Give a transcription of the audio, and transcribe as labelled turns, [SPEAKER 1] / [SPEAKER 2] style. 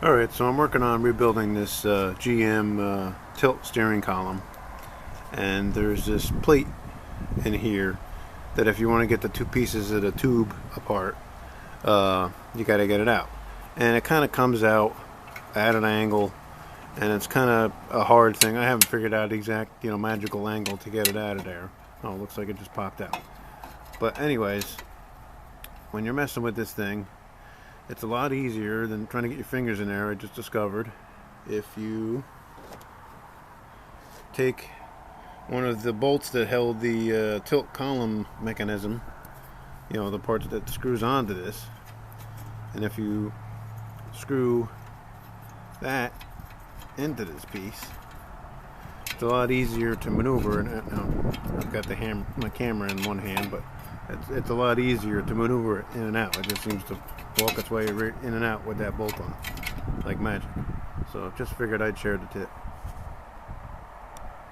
[SPEAKER 1] Alright, so I'm working on rebuilding this GM tilt steering column, and there's this plate in here that if you want to get the two pieces of the tube apart, you got to get it out. And it kind of comes out at an angle, and it's kind of a hard thing. I haven't figured out the exact, magical angle to get it out of there. Oh, it looks like it just popped out. But anyways, when you're messing with this thing, it's a lot easier than trying to get your fingers in there. I just discovered if you take one of the bolts that held the tilt column mechanism, the part that screws onto this, and if you screw that into this piece, it's a lot easier to maneuver. Now, I've got my camera in one hand, but it's a lot easier to maneuver it in and out. It just seems to walk its way right in and out with that bolt on, like magic. So just figured I'd share the tip.